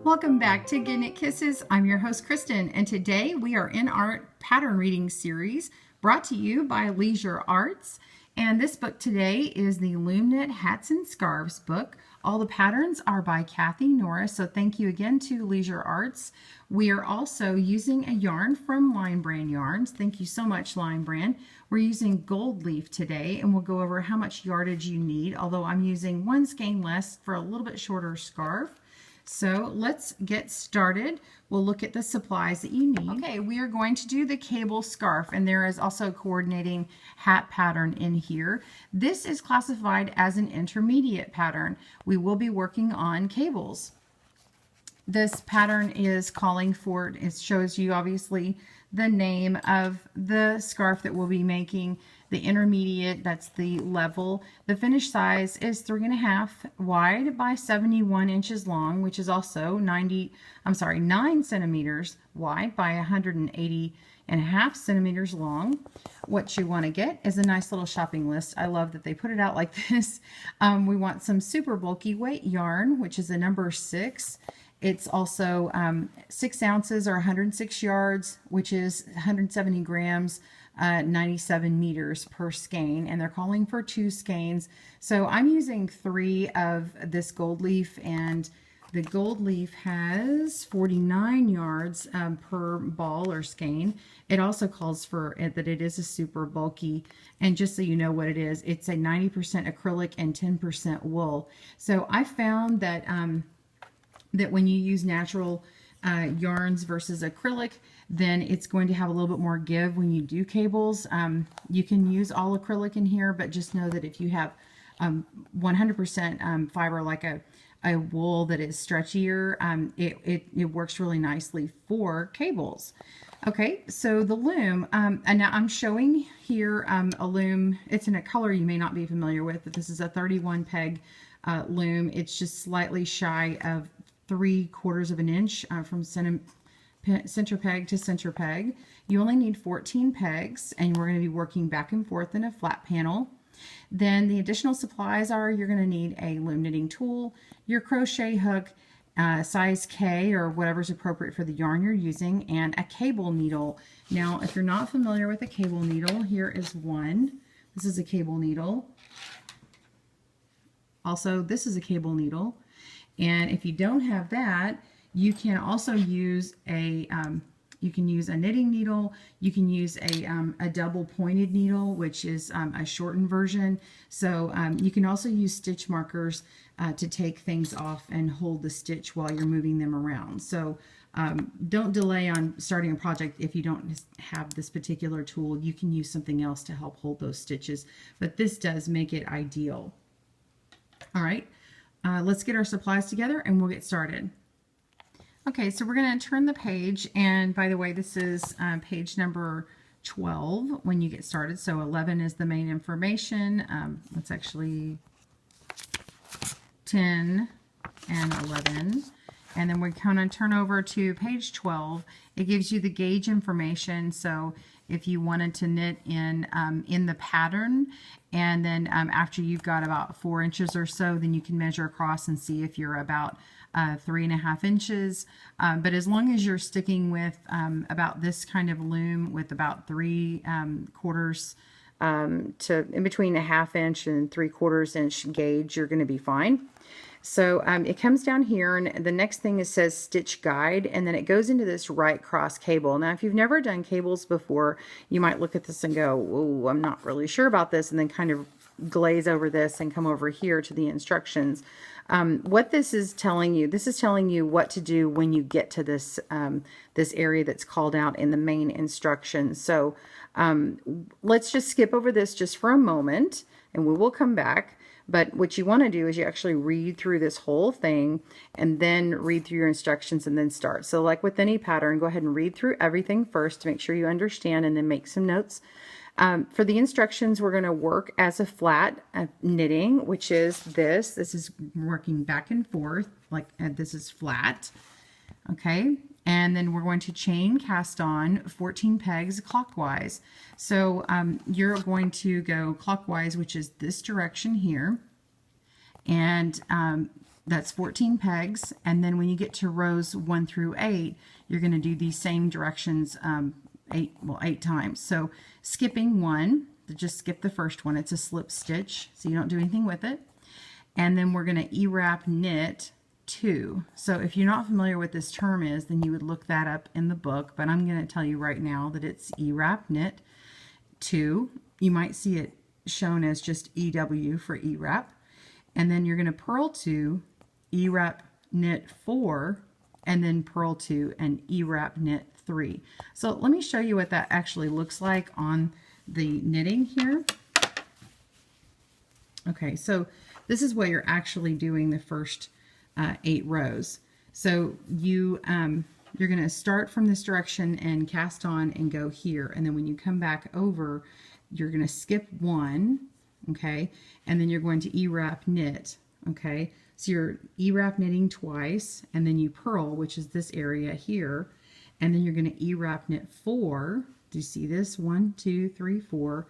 Welcome back to Good Knit Kisses. I'm your host, Kristen, and today we are in our pattern reading series brought to you by Leisure Arts. And this book today is the Loom Knit Hats and Scarves book. All the patterns are by Kathy Norris, so thank you again to Leisure Arts. We are also using a yarn from Line Brand Yarns. Thank you so much, Line Brand. We're using gold leaf today, and we'll go over how much yardage you need, although I'm using one skein less for a little bit shorter scarf. So let's get started. We'll look at the supplies that you need. Okay, we are going to do the cable scarf, and there is also a coordinating hat pattern in here. This is classified as an intermediate pattern. We will be working on cables. This pattern is calling for, it shows you obviously the name of the scarf that we'll be making. The intermediate, that's the level. The finished size is 3.5 wide by 71 inches long, which is also 9 centimeters wide by 180.5 centimeters long. What you want to get is a nice little shopping list. I love that they put it out like this. We want some super bulky weight yarn, which is a number 6. It's also 6 ounces or 106 yards, which is 170 grams, 97 meters per skein, and they're calling for 2 skeins. So I'm using 3 of this gold leaf, and the gold leaf has 49 yards per ball or skein. It also calls for it that it is a super bulky, and just so you know what it is, it's a 90% acrylic and 10% wool. So I found that that when you use natural yarns versus acrylic, then it's going to have a little bit more give when you do cables. You can use all acrylic in here, but just know that if you have 100% fiber like a wool that is stretchier, it works really nicely for cables. Okay, so the loom, and now I'm showing here a loom. It's in a color you may not be familiar with, but this is a 31 peg loom. It's just slightly shy of 3/4 of an inch from center peg to center peg. You only need 14 pegs, and we're going to be working back and forth in a flat panel. Then the additional supplies are you're going to need a loom knitting tool, your crochet hook, size K or whatever's appropriate for the yarn you're using, and a cable needle. Now, if you're not familiar with a cable needle, here is one. This is a cable needle. Also, this is a cable needle. And if you don't have that, you can also use a knitting needle. You can use a double pointed needle, which is a shortened version. So you can also use stitch markers to take things off and hold the stitch while you're moving them around. So don't delay on starting a project if you don't have this particular tool. You can use something else to help hold those stitches, but this does make it ideal. All right. Let's get our supplies together and we'll get started. Okay, so we're going to turn the page, and by the way, this is page number 12 when you get started. So 11 is the main information. It's actually 10 and 11. And then we're going to turn over to page 12. It gives you the gauge information. So if you wanted to knit in the pattern, and then after you've got about 4 inches or so, then you can measure across and see if you're about 3.5 inches. But as long as you're sticking with about this kind of loom with about 3/4 to in between 1/2 inch and 3/4 inch gauge, you're going to be fine. So it comes down here, and the next thing it says stitch guide, and then it goes into this right cross cable. Now, if you've never done cables before, you might look at this and go, "Oh, I'm not really sure about this," and then kind of glaze over this and come over here to the instructions. What this is telling you what to do when you get to this this area that's called out in the main instructions. So let's just skip over this just for a moment, and we will come back. But what you want to do is you actually read through this whole thing and then read through your instructions and then start. So like with any pattern, go ahead and read through everything first to make sure you understand, and then make some notes. For the instructions, we're going to work as a flat knitting, which is this. This is working back and forth, like this is flat. Okay, and then we're going to chain cast on 14 pegs clockwise. So you're going to go clockwise, which is this direction here, and That's 14 pegs. And then when you get to rows 1 through 8, you're going to do these same directions 8 times. So skipping 1, just skip the first one. It's a slip stitch, so you don't do anything with it. And then we're going to E-wrap knit 2. So if you're not familiar with this term is, then you would look that up in the book, but I'm going to tell you right now that it's E-wrap knit 2. You might see it shown as just EW for E-wrap. And then you're going to purl 2, E-wrap knit 4, and then purl 2 and E-wrap knit 3. So let me show you what that actually looks like on the knitting here. Okay, so this is what you're actually doing the first 8 rows. So you're going to start from this direction and cast on and go here, and then when you come back over, you're going to skip 1, okay, and then you're going to E-wrap knit, okay. So you're E-wrap knitting twice, and then you purl, which is this area here, and then you're going to E-wrap knit 4. Do you see this? 1, 2, 3, 4.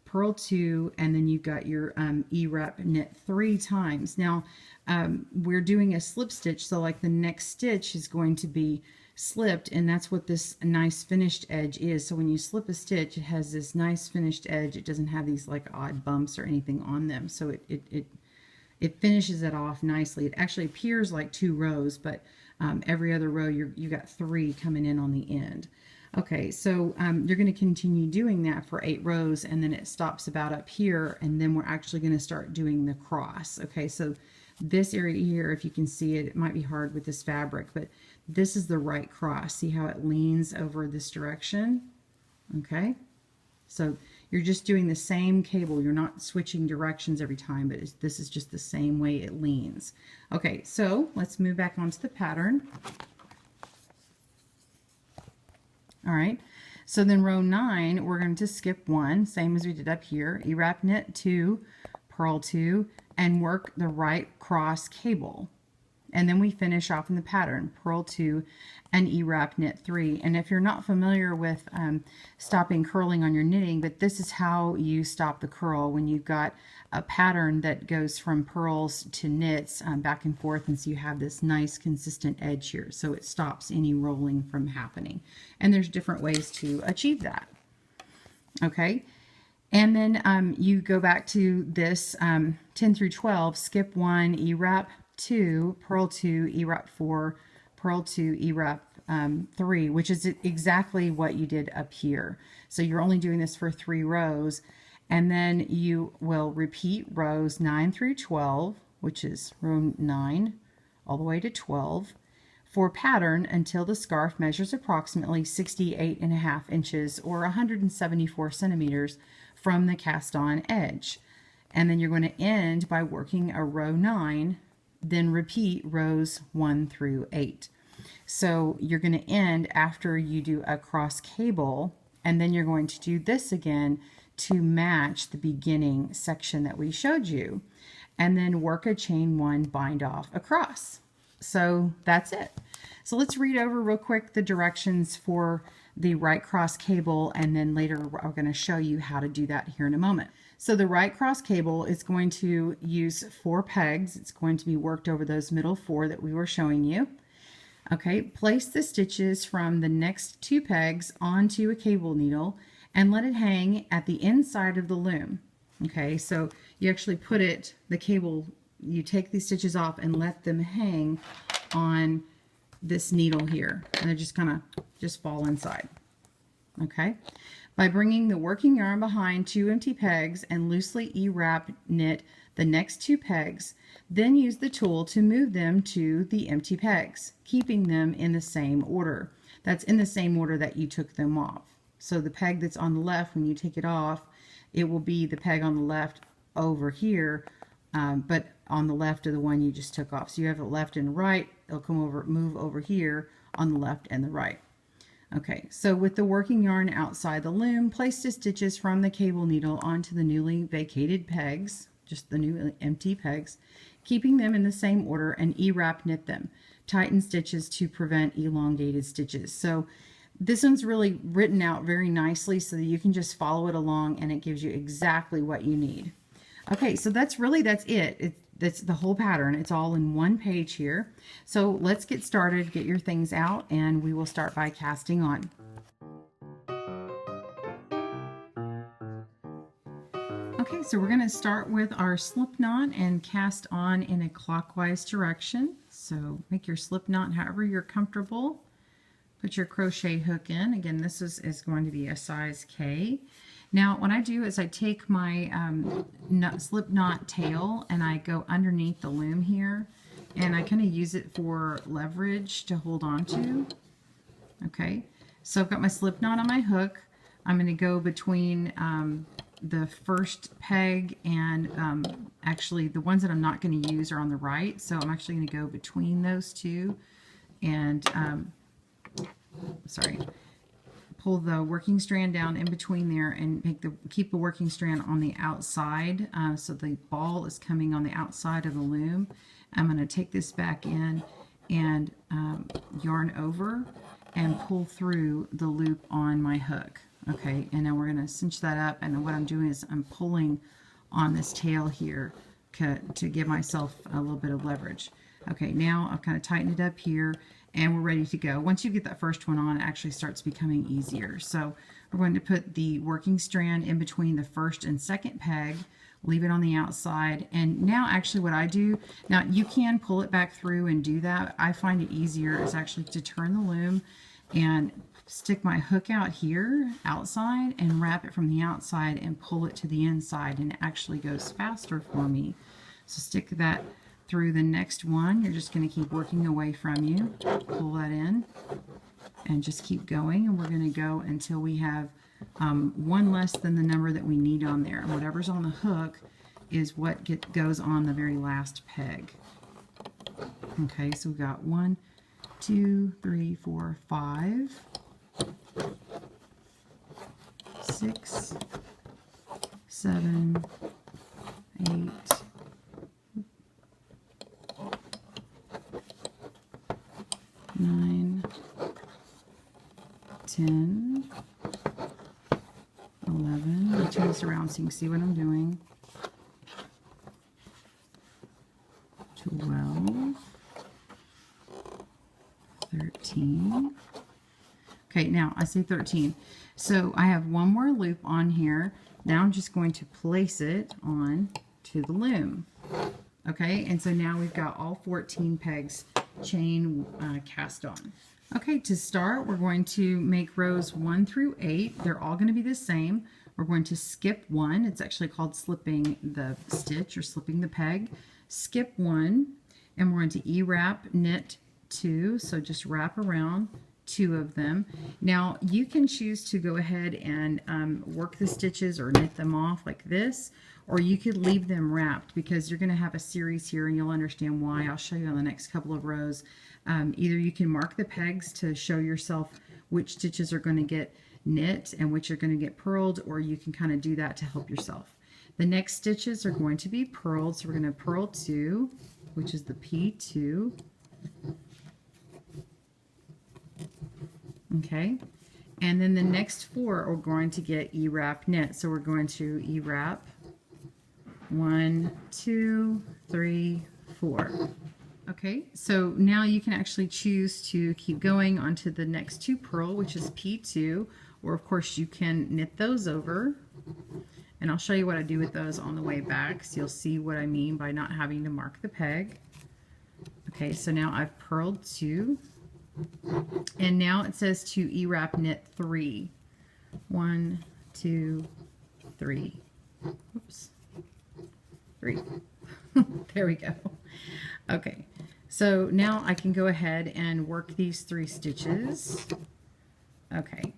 Purl 2, and then you've got your E-wrap knit 3 times. Now we're doing a slip stitch, so like the next stitch is going to be slipped, and that's what this nice finished edge is. So when you slip a stitch, it has this nice finished edge. It doesn't have these like odd bumps or anything on them, so it finishes it off nicely. It actually appears like 2 rows, but every other row you got 3 coming in on the end. Okay, so you're going to continue doing that for 8 rows, and then it stops about up here, and then we're actually going to start doing the cross. Okay, so this area here, if you can see it, it might be hard with this fabric, but this is the right cross. See how it leans over this direction? Okay, so you're just doing the same cable. You're not switching directions every time, but this is just the same way it leans. Okay, so let's move back onto the pattern. All right, so then row 9, we're going to skip 1, same as we did up here, E-wrap knit 2, purl 2, and work the right cross cable. And then we finish off in the pattern, purl 2 and E-wrap knit 3. And if you're not familiar with stopping curling on your knitting, but this is how you stop the curl when you've got a pattern that goes from purls to knits back and forth, and so you have this nice consistent edge here, so it stops any rolling from happening. And there's different ways to achieve that. Okay, and then you go back to this 10 through 12, skip 1, E-wrap 2, purl 2, E-wrap 4, purl 2, E-wrap 3, which is exactly what you did up here. So you're only doing this for 3 rows, and then you will repeat rows 9 through 12, which is row 9 all the way to 12, for pattern until the scarf measures approximately 68.5 inches or 174 centimeters from the cast on edge. And then you're going to end by working a row 9, then repeat rows 1 through 8. So you're going to end after you do a cross cable, and then you're going to do this again to match the beginning section that we showed you, and then work a chain 1 bind off across. So that's it. So let's read over real quick the directions for the right cross cable, and then later we're going to show you how to do that here in a moment. So the right cross cable is going to use 4 pegs. It's going to be worked over those middle 4 that we were showing you. Okay, place the stitches from the next 2 pegs onto a cable needle and let it hang at the inside of the loom. Okay, so you actually put it, the cable, you take these stitches off and let them hang on this needle here, and they just kind of just fall inside. Okay, by bringing the working yarn behind 2 empty pegs and loosely E-wrap knit the next 2 pegs, then use the tool to move them to the empty pegs, keeping them in the same order. That's in the same order that you took them off. So the peg that's on the left, when you take it off, it will be the peg on the left over here, but on the left of the one you just took off. So you have it left and right, it'll come over, move over here on the left and the right. Okay, so with the working yarn outside the loom, place the stitches from the cable needle onto the newly vacated pegs, just the new empty pegs, keeping them in the same order, and E-wrap knit them. Tighten stitches to prevent elongated stitches. So this one's really written out very nicely so that you can just follow it along, and it gives you exactly what you need. Okay, so that's it. that's the whole pattern. It's all in one page here. So let's get started, get your things out, and we will start by casting on. Okay, so we're going to start with our slip knot and cast on in a clockwise direction. So make your slip knot however you're comfortable. Put your crochet hook in. Again, this is going to be a size K. Now, what I do is I take my slip knot tail and I go underneath the loom here, and I kind of use it for leverage to hold on to. Okay, so I've got my slip knot on my hook. I'm going to go between the first peg and actually the ones that I'm not going to use are on the right, so I'm actually going to go between those two and pull the working strand down in between there and keep the working strand on the outside, so the ball is coming on the outside of the loom. I'm going to take this back in and yarn over and pull through the loop on my hook. Okay, and now we're going to cinch that up, and what I'm doing is I'm pulling on this tail here to give myself a little bit of leverage. Okay, now I've kind of tightened it up here, and we're ready to go. Once you get that first one on, it actually starts becoming easier. So we're going to put the working strand in between the first and second peg, leave it on the outside, and now actually what I do, now you can pull it back through and do that. I find it easier is actually to turn the loom and stick my hook out here outside and wrap it from the outside and pull it to the inside, and it actually goes faster for me. So stick that through the next one. You're just going to keep working away from you. Pull that in and just keep going, and we're going to go until we have one less than the number that we need on there. And whatever's on the hook is what goes on the very last peg. Okay, so we've got 1, 2, 3, 4, 5, 6, 7, 8, 9, 10, 11. Let me turn this around so you can see what I'm doing. 12, 13. Okay, now I say 13. So I have one more loop on here. Now I'm just going to place it on to the loom. Okay, and so now we've got all 14 pegs chain cast on. Okay, to start, we're going to make rows 1 through 8. They're all going to be the same. We're going to skip 1. It's actually called slipping the stitch or slipping the peg. Skip 1, and we're going to E-wrap knit 2. So just wrap around 2 of them. Now you can choose to go ahead and work the stitches or knit them off like this, or you could leave them wrapped because you're going to have a series here and you'll understand why. I'll show you on the next couple of rows. Either you can mark the pegs to show yourself which stitches are going to get knit and which are going to get purled, or you can kind of do that to help yourself. The next stitches are going to be purled, so we're going to purl 2, which is the P2. Okay, and then the next 4 are going to get E-wrap knit, so we're going to E-wrap 1, 2, 3, 4. Okay, so now you can actually choose to keep going onto the next 2 purl, which is P2, or of course you can knit those over, and I'll show you what I do with those on the way back, so you'll see what I mean by not having to mark the peg. Okay, so now I've purled 2, and now it says to E-wrap knit 3. 1, 2, 3. Oops. 3. There we go. Okay, so now I can go ahead and work these 3 stitches. Okay.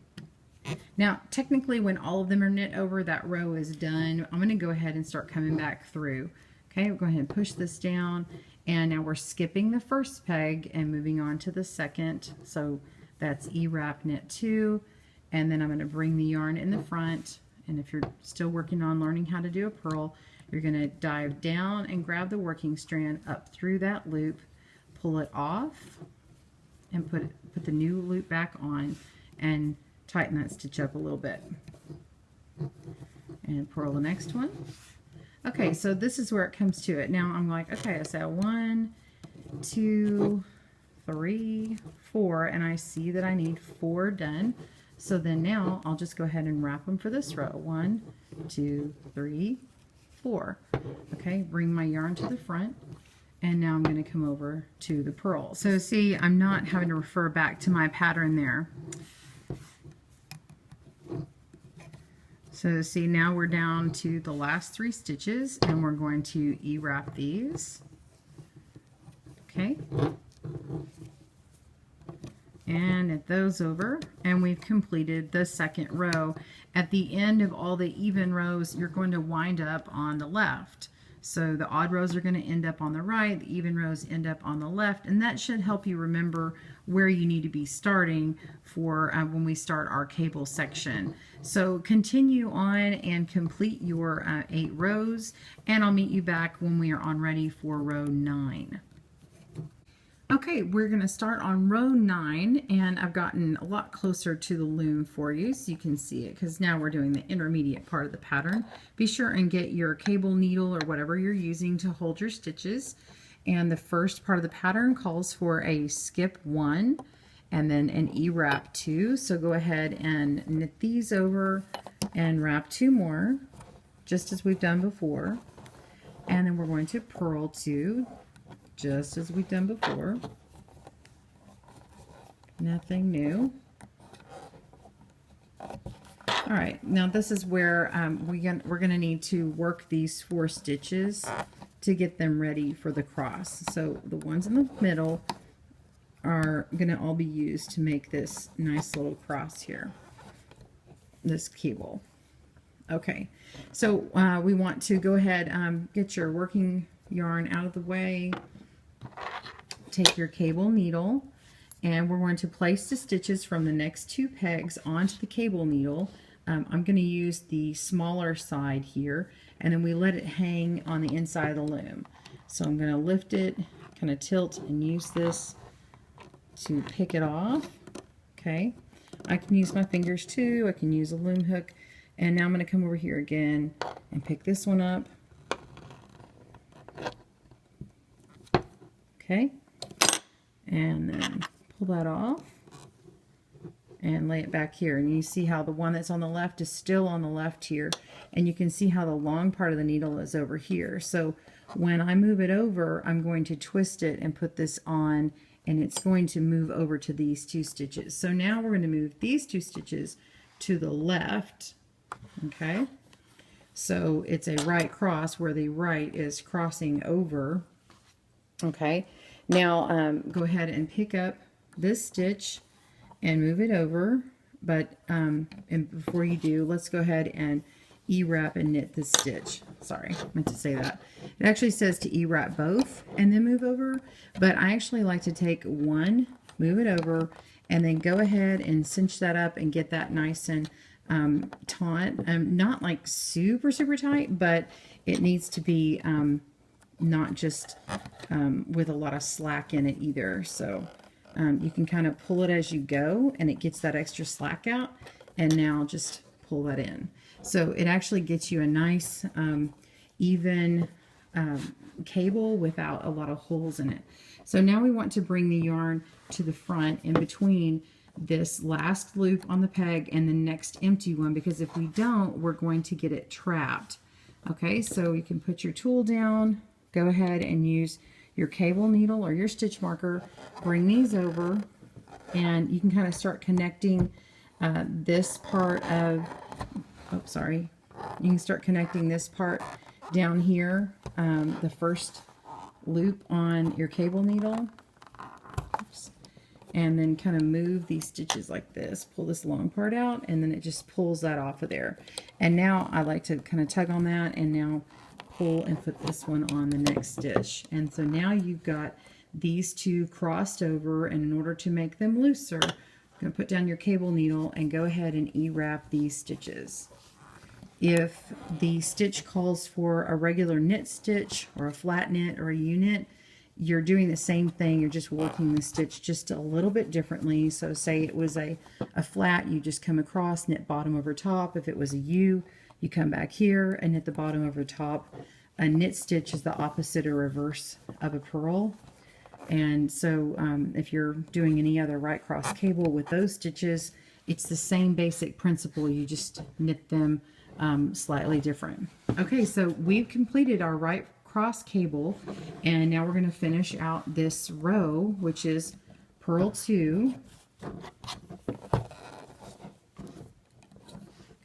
Now, technically, when all of them are knit over, that row is done. I'm going to go ahead and start coming back through. Okay, we'll go ahead and push this down, and now we're skipping the first peg and moving on to the second. So that's E-wrap knit 2, and then I'm going to bring the yarn in the front, and if you're still working on learning how to do a purl, you're going to dive down and grab the working strand up through that loop, pull it off, and put the new loop back on, and tighten that stitch up a little bit. And purl the next one. Okay, so this is where it comes to it. Now I'm like, okay, so 1, 2, 3, 4, and I see that I need 4 done. So then now I'll just go ahead and wrap them for this row. 1, 2, 3, 4. Okay, bring my yarn to the front, and now I'm going to come over to the purl. So see, I'm not having to refer back to my pattern there. So see, now we're down to the last 3 stitches, and we're going to E-wrap these. Okay. And knit those over, and we've completed the second row. At the end of all the even rows, you're going to wind up on the left. So the odd rows are going to end up on the right, the even rows end up on the left, and that should help you remember where you need to be starting for when we start our cable section. So continue on and complete your 8 rows, and I'll meet you back when we are on ready for row 9. Okay, we're going to start on row 9, and I've gotten a lot closer to the loom for you so you can see it, because now we're doing the intermediate part of the pattern. Be sure and get your cable needle or whatever you're using to hold your stitches. And the first part of the pattern calls for a skip 1 and then an E-wrap 2. So go ahead and knit these over and wrap 2 more, just as we've done before. And then we're going to purl 2. Just as we've done before. Nothing new. All right, now this is where we're going to need to work these 4 stitches to get them ready for the cross. So the ones in the middle are going to all be used to make this nice little cross here, this cable. Okay, so we want to go ahead, get your working yarn out of the way. Take your cable needle, and we're going to place the stitches from the next 2 pegs onto the cable needle. I'm going to use the smaller side here, and then we let it hang on the inside of the loom. So I'm going to lift it, kind of tilt, and use this to pick it off. Okay, I can use my fingers too. I can use a loom hook, and now I'm going to come over here again and pick this one up. Okay, and then pull that off and lay it back here. And you see how the one that's on the left is still on the left here, and you can see how the long part of the needle is over here. So when I move it over, I'm going to twist it and put this on, and it's going to move over to these 2 stitches. So now we're going to move these 2 stitches to the left. Okay, so it's a right cross where the right is crossing over. Okay, now go ahead and pick up this stitch and move it over, but and before you do, let's go ahead and E-wrap and knit this stitch. Sorry, I meant to say that. It actually says to E-wrap both and then move over, but I actually like to take one, move it over, and then go ahead and cinch that up and get that nice and taut. Not like super tight, but it needs to be not just with a lot of slack in it either. So you can kind of pull it as you go, and it gets that extra slack out, and now just pull that in. So it actually gets you a nice even cable without a lot of holes in it. So now we want to bring the yarn to the front in between this last loop on the peg and the next empty one, because if we don't, we're going to get it trapped. Okay, so you can put your tool down, go ahead and use your cable needle or your stitch marker, bring these over, and you can kind of start connecting this part of, oh sorry, you can start connecting this part down here, the first loop on your cable needle. Oops. And then kind of move these stitches like this, pull this long part out, and then it just pulls that off of there. And now I like to kind of tug on that and now pull and put this one on the next stitch. And so now you've got these 2 crossed over, and in order to make them looser, you're going to put down your cable needle and go ahead and E-wrap these stitches. If the stitch calls for a regular knit stitch or a flat knit or a U-knit, you're doing the same thing, you're just working the stitch just a little bit differently. So say it was a flat, you just come across, knit bottom over top. If it was a U, you come back here and knit the bottom over top. A knit stitch is the opposite or reverse of a purl. And so if you're doing any other right cross cable with those stitches, it's the same basic principle, you just knit them slightly different. Okay, so we've completed our right cross cable, and now we're going to finish out this row, which is purl 2.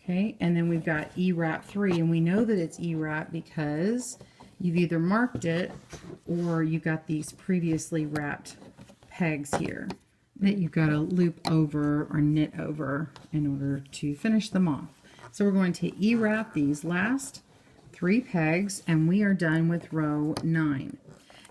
Okay, and then we've got E-wrap 3, and we know that it's E-wrap because you've either marked it or you got these previously wrapped pegs here that you've got to loop over or knit over in order to finish them off. So we're going to E-wrap these last 3 pegs, and we are done with row 9.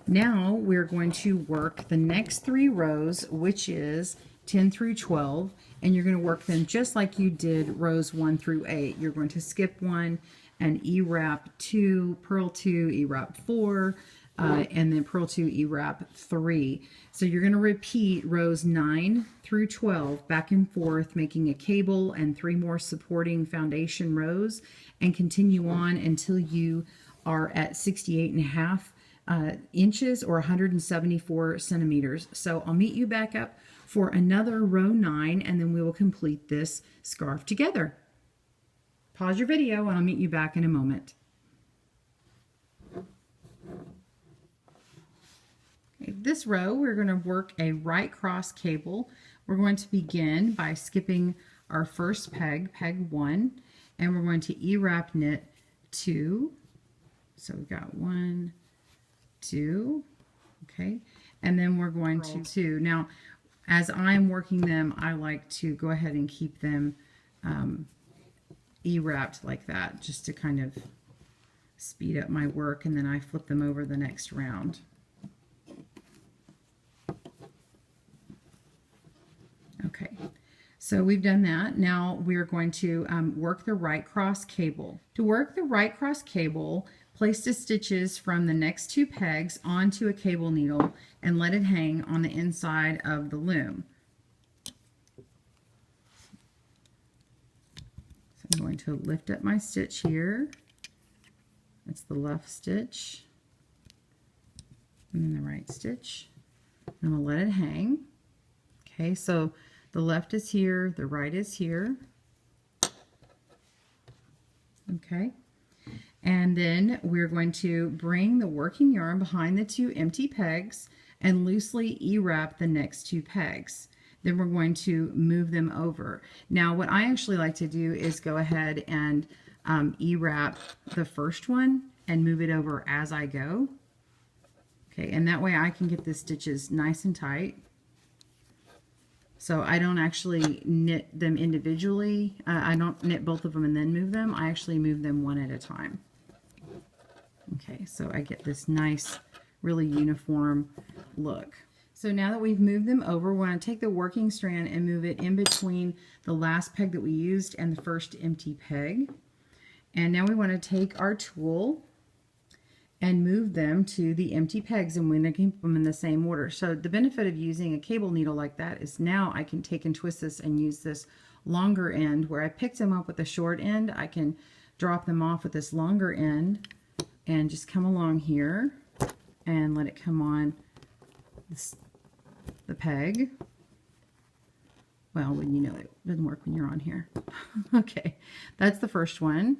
Now we're going to work the next 3 rows, which is 10 through 12, and you're going to work them just like you did rows 1 through 8. You're going to skip 1 and E-wrap 2, purl 2, E-wrap 4, and then purl 2, E-wrap 3. So you're going to repeat rows 9 through 12 back and forth, making a cable and 3 more supporting foundation rows, and continue on until you are at 68.5 inches or 174 centimeters. So I'll meet you back up for another row 9, and then we will complete this scarf together. Pause your video and I'll meet you back in a moment. Okay, this row we're going to work a right cross cable. We're going to begin by skipping our first peg, peg 1, and we're going to E-wrap knit 2. So we've got 1, 2, okay, and then we're going to 2. Now, as I'm working them, I like to go ahead and keep them E-wrapped like that, just to kind of speed up my work, and then I flip them over the next round. Okay, so we've done that. Now we're going to work the right cross cable. To work the right cross cable, place the stitches from the next 2 pegs onto a cable needle and let it hang on the inside of the loom. So I'm going to lift up my stitch here. That's the left stitch, and then the right stitch. And I'll let it hang. Okay, so the left is here, the right is here. Okay, and then we're going to bring the working yarn behind the 2 empty pegs and loosely E-wrap the next 2 pegs. Then we're going to move them over. Now what I actually like to do is go ahead and E-wrap the first one and move it over as I go. Okay, and that way I can get the stitches nice and tight. So I don't actually knit them individually. I don't knit both of them and then move them. I actually move them one at a time. Okay, so I get this nice, really uniform look. So now that we've moved them over, we're going to take the working strand and move it in between the last peg that we used and the first empty peg. And now we want to take our tool and move them to the empty pegs, and we're going to keep them in the same order. So the benefit of using a cable needle like that is now I can take and twist this and use this longer end. Where I picked them up with the short end, I can drop them off with this longer end and just come along here and let it come on the peg. Well, when you know it doesn't work when you're on here. Okay, that's the first one.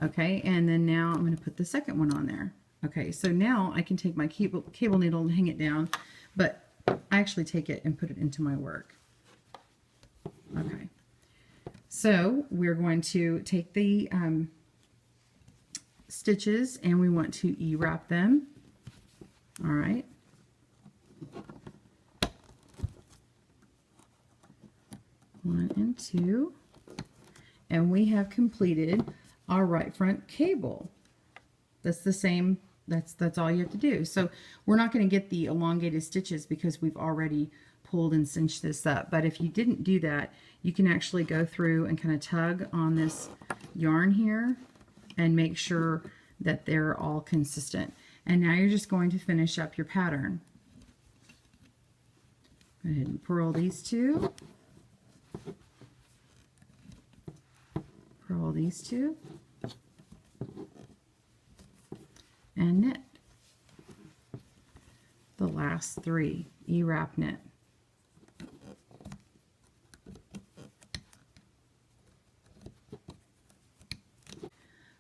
Okay, and then now I'm going to put the second one on there. Okay, so now I can take my cable needle and hang it down, but I actually take it and put it into my work. Okay, so we're going to take the stitches and we want to E-wrap them. All right. One and two, and we have completed our right front cable. That's the same, that's all you have to do. So we're not going to get the elongated stitches because we've already pulled and cinched this up. But if you didn't do that, you can actually go through and kind of tug on this yarn here and make sure that they're all consistent. And now you're just going to finish up your pattern. Go ahead and purl these two. Purl these two. And knit the last three. E-wrap knit.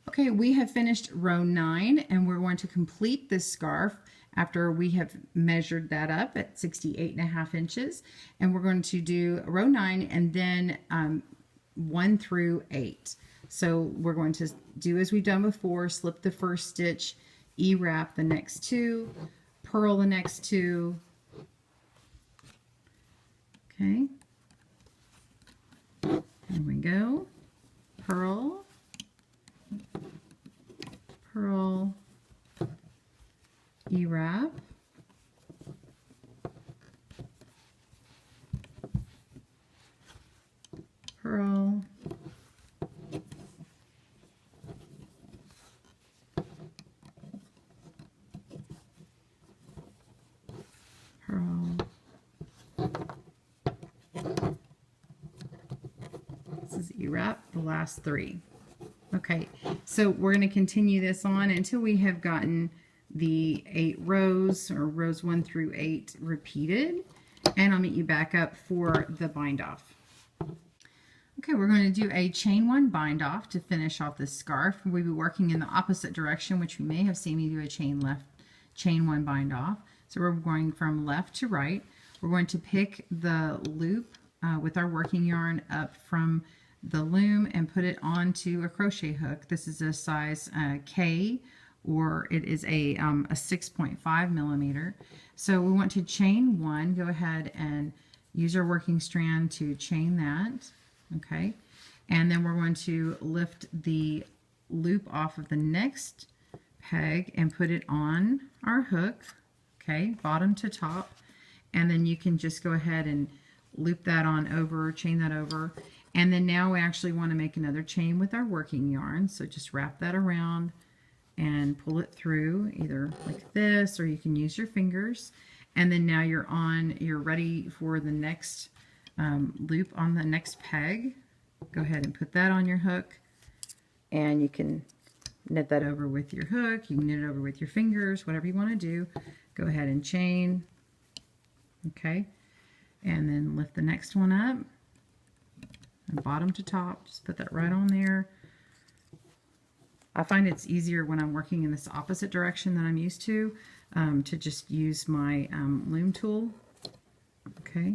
Okay, we have finished row 9, and we're going to complete this scarf after we have measured that up at 68.5 inches. And we're going to do row 9 and then 1 through 8. So we're going to do as we've done before, slip the first stitch, E-wrap the next 2, purl the next 2. Okay. There we go. Purl. Purl, E-wrap, purl, purl. This is E-wrap, the last 3. Okay, so we're going to continue this on until we have gotten the 8 rows, or rows 1 through 8 repeated, and I'll meet you back up for the bind off. Okay, we're going to do a chain 1 bind off to finish off this scarf. We'll be working in the opposite direction, which you may have seen me do a chain 1 bind off. So we're going from left to right. We're going to pick the loop with our working yarn up from the loom and put it onto a crochet hook. This is a size K, or it is a 6.5 millimeter. So we want to chain 1. Go ahead and use our working strand to chain that. Okay, and then we're going to lift the loop off of the next peg and put it on our hook. Okay, bottom to top, and then you can just go ahead and loop that on over, chain that over. And then now we actually want to make another chain with our working yarn. So just wrap that around and pull it through, either like this, or you can use your fingers. And then now you're ready for the next loop on the next peg. Go ahead and put that on your hook. And you can knit that over with your hook. You can knit it over with your fingers, whatever you want to do. Go ahead and chain. Okay. And then lift the next one up. And bottom to top, just put that right on there. I find it's easier when I'm working in this opposite direction than I'm used to just use my loom tool. Okay.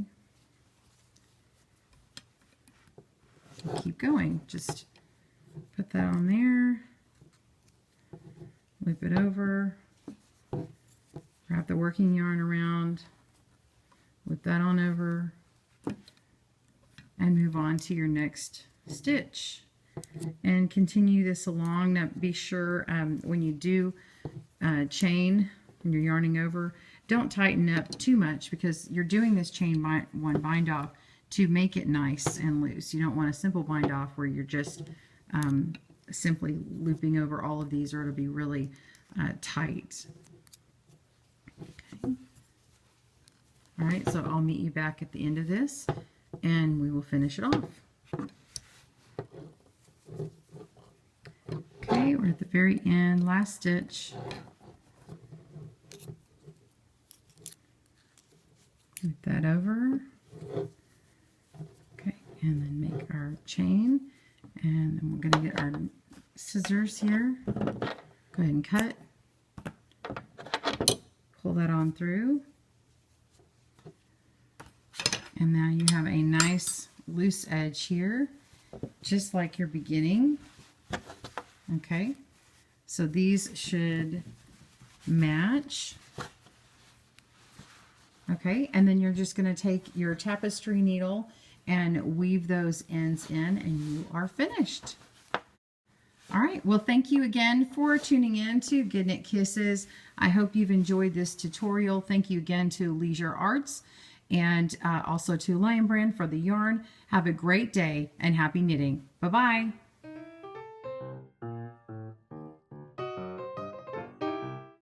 Keep going. Just put that on there. Loop it over. Wrap the working yarn around. Loop that on over. And move on to your next stitch and continue this along. Now be sure when you do chain, when you're yarning over, don't tighten up too much, because you're doing this chain 1 bind off to make it nice and loose. You don't want a simple bind off where you're just simply looping over all of these, or it'll be really tight. Okay. All right, so I'll meet you back at the end of this, and we will finish it off. Okay, we're at the very end, last stitch. Move that over. Okay, and then make our chain, and then we're going to get our scissors here. Go ahead and cut. Pull that on through. And now you have a nice loose edge here, just like your beginning. Okay, so these should match. Okay, and then you're just going to take your tapestry needle and weave those ends in, and you are finished. All right, well, thank you again for tuning in to Good Knit Kisses. I hope you've enjoyed this tutorial. Thank you again to Leisure Arts, and also to Lion Brand for the yarn. Have a great day and happy knitting. Bye-bye.